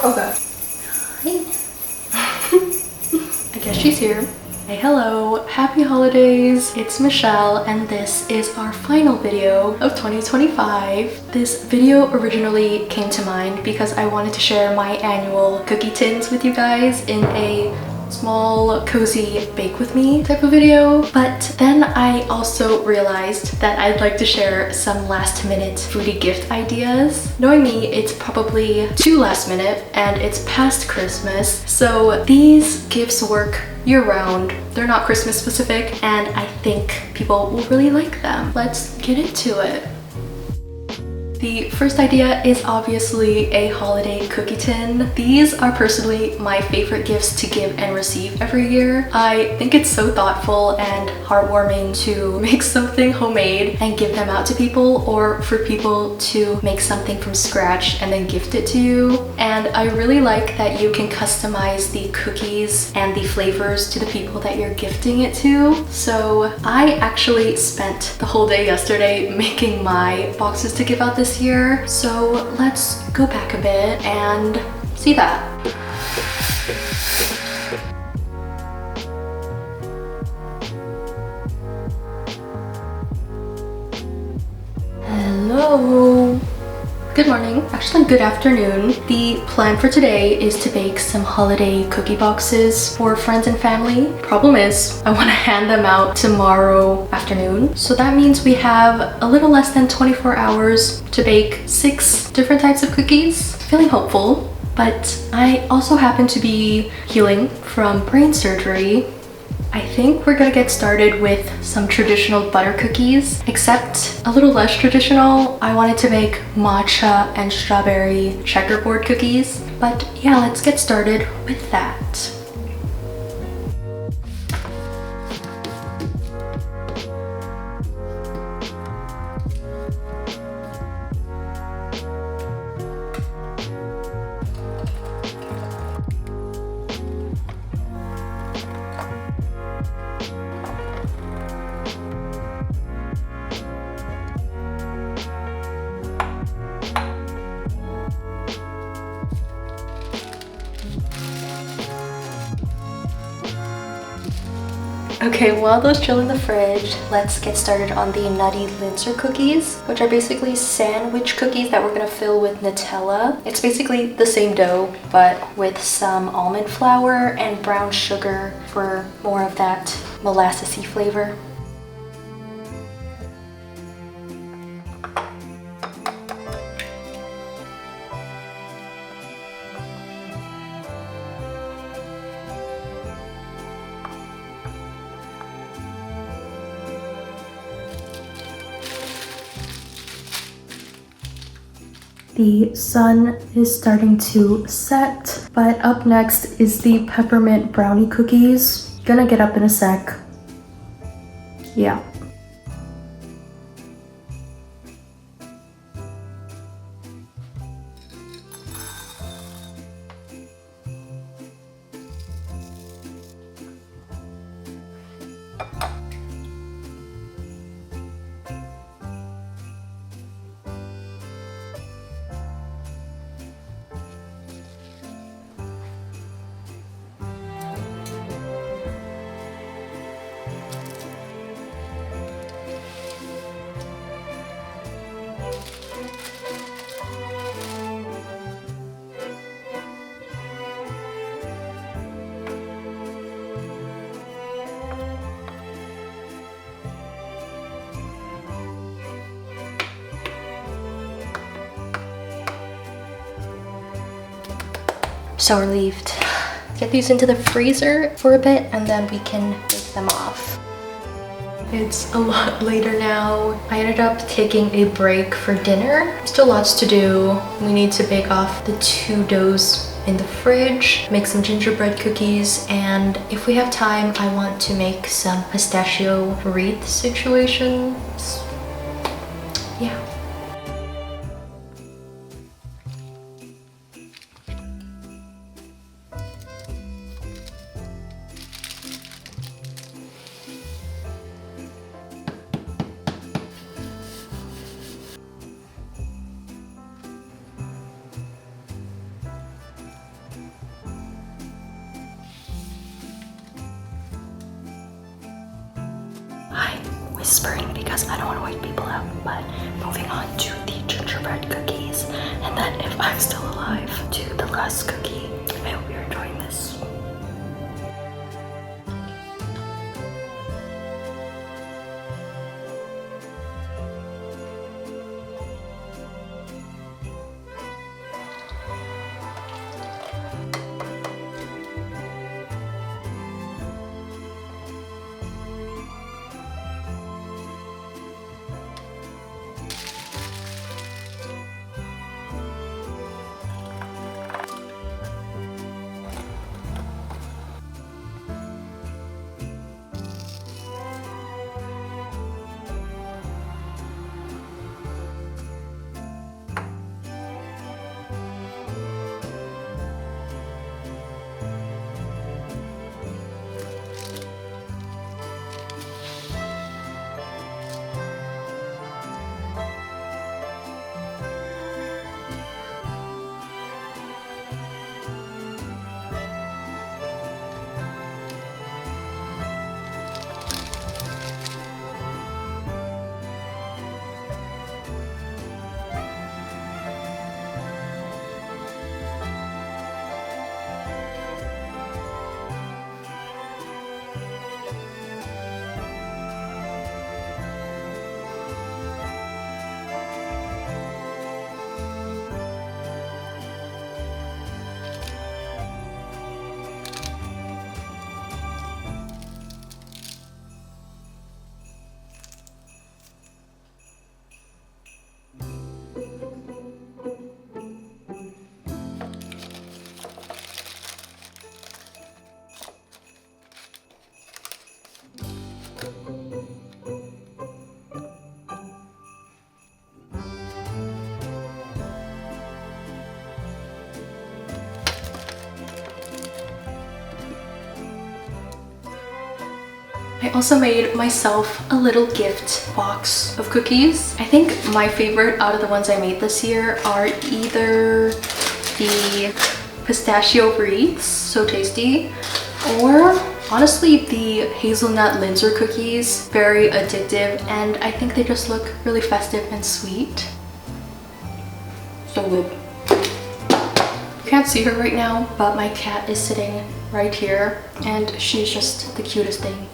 Okay. Hi. I guess she's here. Hey, hello, happy holidays. It's Michelle and this is our final video of 2025. This video originally came to mind because I wanted to share my annual cookie tins with you guys in a small cozy bake with me type of video, but then I also realized that I'd like to share some last minute foodie gift ideas. Knowing me, it's probably too last minute and it's past Christmas, so these gifts work year-round. They're not Christmas specific and I think people will really like them. Let's get into it. The first idea is obviously a holiday cookie tin. These are personally my favorite gifts to give and receive every year. I think it's so thoughtful and heartwarming to make something homemade and give them out to people, or for people to make something from scratch and then gift it to you. And I really like that you can customize the cookies and the flavors to the people that you're gifting it to. So I actually spent the whole day yesterday making my boxes to give out this year, so let's go back a bit and see that. Hello. Good morning, actually good afternoon. The plan for today is to bake some holiday cookie boxes for friends and family. Problem is, I want to hand them out tomorrow afternoon. So that means we have a little less than 24 hours to bake 6 different types of cookies. Feeling hopeful, but I also happen to be healing from brain surgery. I think we're gonna get started with some traditional butter cookies, except a little less traditional. I wanted to make matcha and strawberry checkerboard cookies, but yeah, let's get started with that. Okay, while those chill in the fridge, let's get started on the Nutty Linzer cookies, which are basically sandwich cookies that we're gonna fill with Nutella. It's basically the same dough, but with some almond flour and brown sugar for more of that molassesy flavor. The sun is starting to set, but up next is the peppermint brownie cookies. Gonna get up in a sec. Yeah. So relieved. Get these into the freezer for a bit and then we can take them off. It's a lot later now. I ended up taking a break for dinner. Still lots to do. We need to bake off the 2 doughs in the fridge, make some gingerbread cookies, and if we have time, I want to make some pistachio wreath situations. Yeah. whispering because I don't want to wake people up. But moving on to the gingerbread cookies, and then if I'm still alive, to the last cookie. I hope you're enjoying this. I also made myself a little gift box of cookies. I think my favorite out of the ones I made this year are either the pistachio wreaths, so tasty, or honestly the hazelnut Linzer cookies, very addictive, and I think they just look really festive and sweet. So good. You can't see her right now, but my cat is sitting right here and she's just the cutest thing.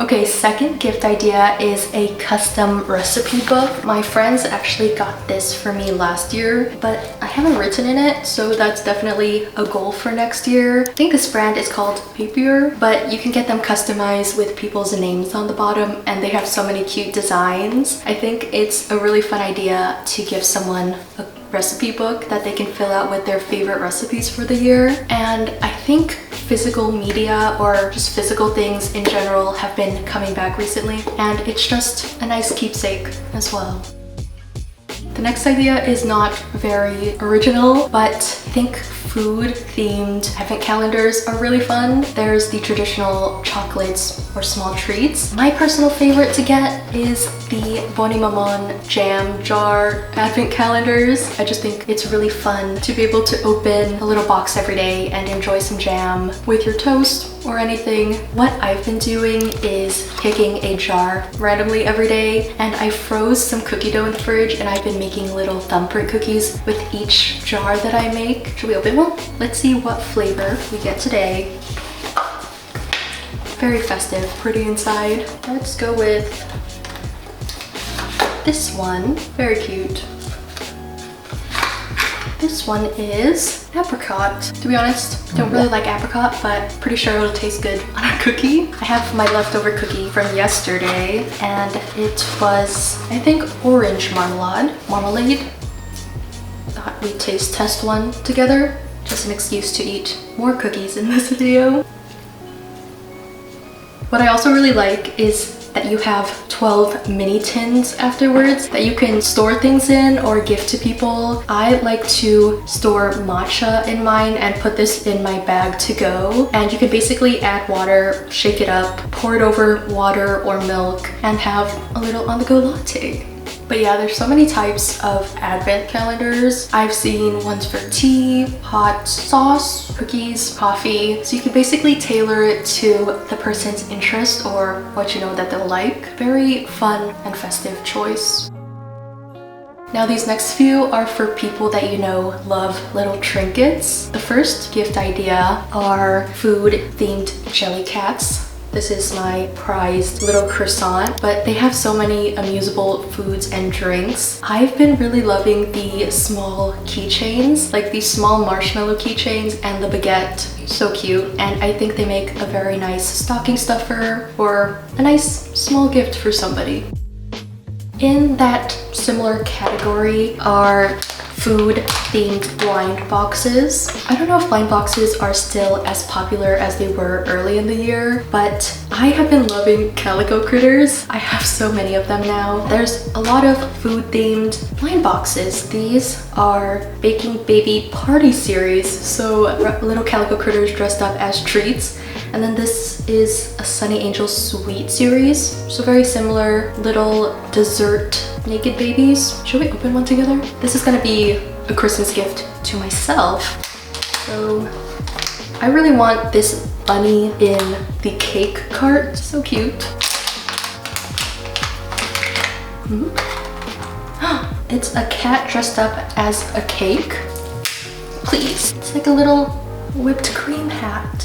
Okay, second gift idea is a custom recipe book. My friends actually got this for me last year, but I haven't written in it, so that's definitely a goal for next year. I think this brand is called Papier, but you can get them customized with people's names on the bottom, and they have so many cute designs. I think it's a really fun idea to give someone a recipe book that they can fill out with their favorite recipes for the year. And I think physical media or just physical things in general have been coming back recently, and it's just a nice keepsake as well. The next idea is not very original, but I think food themed advent calendars are really fun. There's the traditional chocolates or small treats. My personal favorite to get is the Bonnie Maman jam jar advent calendars. I just think it's really fun to be able to open a little box every day and enjoy some jam with your toast or anything. What I've been doing is picking a jar randomly every day, and I froze some cookie dough in the fridge, and I've been making little thumbprint cookies with each jar that I make. Should we open one? Let's see what flavor we get today. Very festive, pretty inside. Let's go with this one. Very cute. This one is apricot. To be honest, don't really like apricot, but pretty sure it'll taste good on a cookie. I have my leftover cookie from yesterday, and it was, I think, orange marmalade. Thought we'd taste test one together. Just an excuse to eat more cookies in this video. What I also really like is that you have 12 mini tins afterwards that you can store things in or give to people. I like to store matcha in mine and put this in my bag to go. And you can basically add water, shake it up, pour it over water or milk, and have a little on-the-go latte. But yeah, there's so many types of advent calendars. I've seen ones for tea, hot sauce, cookies, coffee. So you can basically tailor it to the person's interest or what you know that they'll like. Very fun and festive choice. Now these next few are for people that you know love little trinkets. The first gift idea are food-themed jelly cats. This is my prized little croissant, but they have so many amusable foods and drinks. I've been really loving the small keychains, like these small marshmallow keychains and the baguette. So cute, and I think they make a very nice stocking stuffer or a nice small gift for somebody. In that similar category are food-themed blind boxes. I don't know if blind boxes are still as popular as they were early in the year, but I have been loving calico critters. I have so many of them now. There's a lot of food-themed blind boxes. These are Baking Baby Party series, so little calico critters dressed up as treats. And then this is a Sunny Angel Sweet series, so very similar little dessert naked babies. Should we open one together? This is gonna be a Christmas gift to myself. So I really want this bunny in the cake cart. So cute. It's a cat dressed up as a cake. Please. It's like a little whipped cream hat.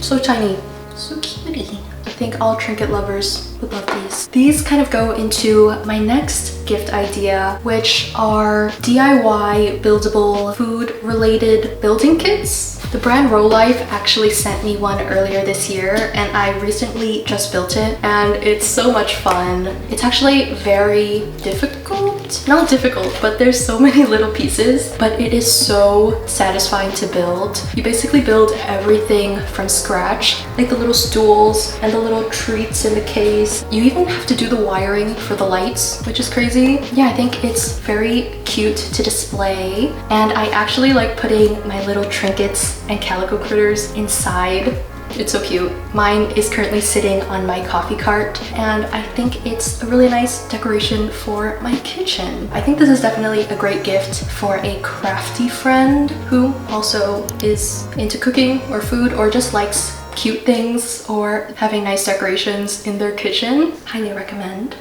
So tiny, so cutie. I think all trinket lovers would love these. These kind of go into my next gift idea, which are DIY buildable food related building kits. The brand Row Life actually sent me one earlier this year and I recently just built it and it's so much fun. It's actually very difficult. Not difficult, but there's so many little pieces, but it is so satisfying to build. You basically build everything from scratch, like the little stools and the little treats in the case. You even have to do the wiring for the lights, which is crazy. Yeah, I think it's very cute to display and I actually like putting my little trinkets and calico critters inside. It's so cute. Mine is currently sitting on my coffee cart and I think it's a really nice decoration for my kitchen. I think this is definitely a great gift for a crafty friend who also is into cooking or food or just likes cute things or having nice decorations in their kitchen. Highly recommend.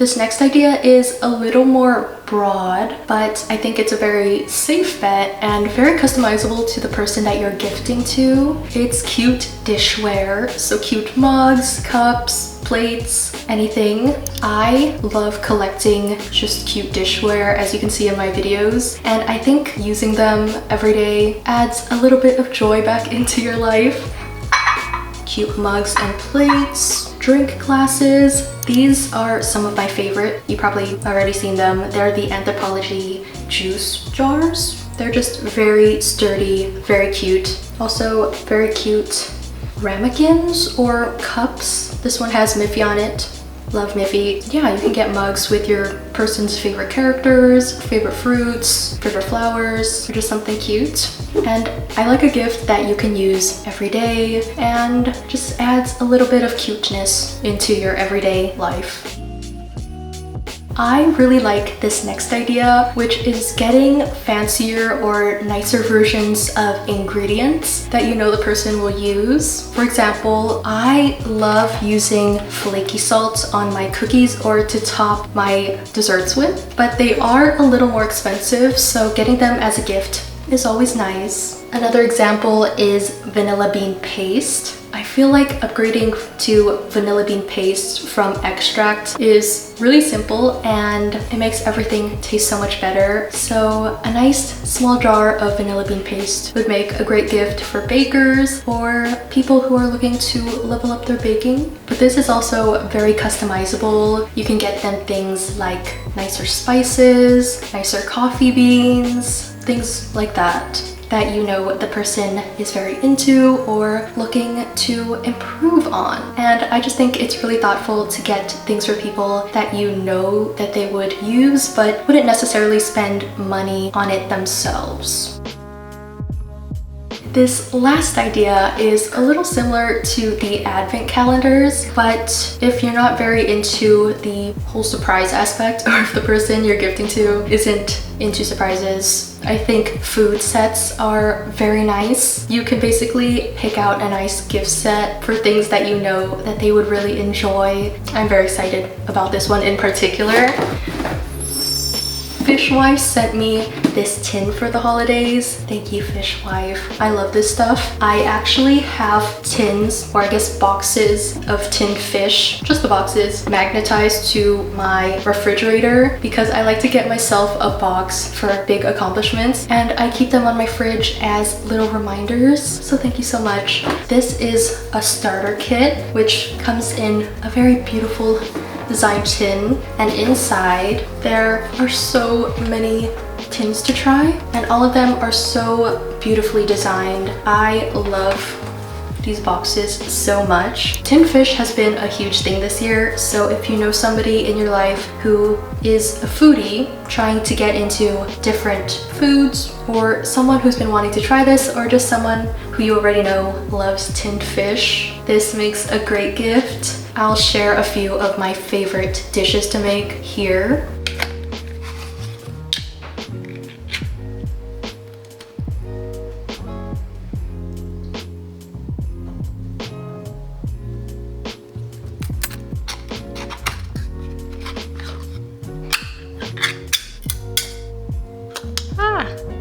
This next idea is a little more broad, but I think it's a very safe bet and very customizable to the person that you're gifting to. It's cute dishware, so cute mugs, cups, plates, anything. I love collecting just cute dishware, as you can see in my videos, and I think using them every day adds a little bit of joy back into your life. Cute mugs and plates, drink glasses. These are some of my favorite. You probably already seen them. They're the Anthropology juice jars. They're just very sturdy, very cute. Also very cute ramekins or cups. This one has Miffy on it. Love Miffy. Yeah, you can get mugs with your person's favorite characters, favorite fruits, favorite flowers, or just something cute. And I like a gift that you can use every day and just adds a little bit of cuteness into your everyday life. I really like this next idea, which is getting fancier or nicer versions of ingredients that you know the person will use. For example, I love using flaky salt on my cookies or to top my desserts with, but they are a little more expensive, so getting them as a gift is always nice. Another example is vanilla bean paste. I feel like upgrading to vanilla bean paste from extract is really simple and it makes everything taste so much better. So a nice small jar of vanilla bean paste would make a great gift for bakers or people who are looking to level up their baking. But this is also very customizable. You can get them things like nicer spices, nicer coffee beans, things like that you know the person is very into or looking to improve on. And I just think it's really thoughtful to get things for people that you know that they would use but wouldn't necessarily spend money on it themselves. This last idea is a little similar to the advent calendars, but if you're not very into the whole surprise aspect, or if the person you're gifting to isn't into surprises, I think food sets are very nice. You can basically pick out a nice gift set for things that you know that they would really enjoy. I'm very excited about this one in particular. Fishwife sent me this tin for the holidays. Thank you, Fishwife. I love this stuff. I actually have tins, or I guess boxes of tinned fish, just the boxes, magnetized to my refrigerator because I like to get myself a box for big accomplishments, and I keep them on my fridge as little reminders. So thank you so much. This is a starter kit, which comes in a very beautiful design tin, and inside there are so many tins to try, and all of them are so beautifully designed. I love these boxes so much. Tinned fish has been a huge thing this year, so if you know somebody in your life who is a foodie trying to get into different foods, or someone who's been wanting to try this, or just someone who you already know loves tinned fish, this makes a great gift. I'll share a few of my favorite dishes to make here.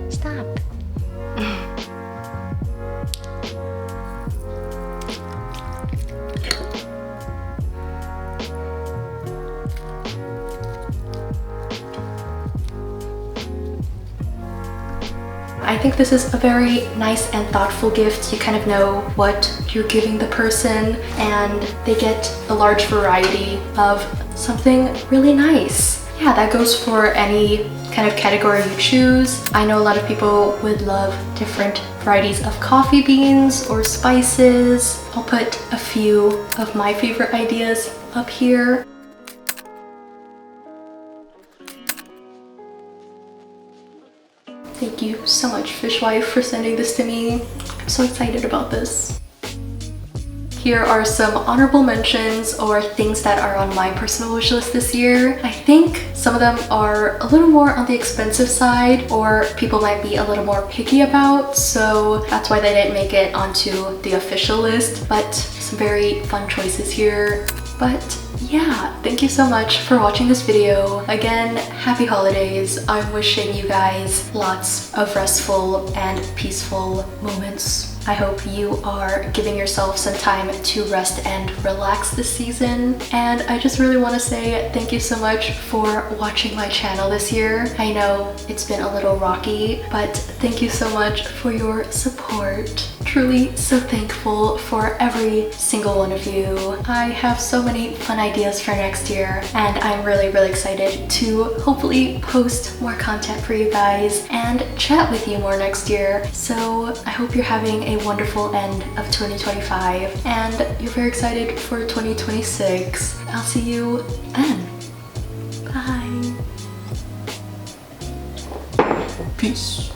Stop. I think this is a very nice and thoughtful gift. You kind of know what you're giving the person, and they get a large variety of something really nice. Yeah, that goes for any kind of category you choose. I know a lot of people would love different varieties of coffee beans or spices. I'll put a few of my favorite ideas up here. Thank you so much, Fishwife, for sending this to me. I'm so excited about this. Here are some honorable mentions, or things that are on my personal wish list this year. I think some of them are a little more on the expensive side, or people might be a little more picky about, so that's why they didn't make it onto the official list, but some very fun choices here. But yeah, thank you so much for watching this video. Again, happy holidays. I'm wishing you guys lots of restful and peaceful moments. I hope you are giving yourself some time to rest and relax this season. And I just really want to say thank you so much for watching my channel this year. I know it's been a little rocky, but thank you so much for your support. Truly so thankful for every single one of you. I have so many fun ideas for next year, and I'm really excited to hopefully post more content for you guys and chat with you more next year. So I hope you're having a wonderful end of 2025 and you're very excited for 2026. I'll see you then. Bye. Peace.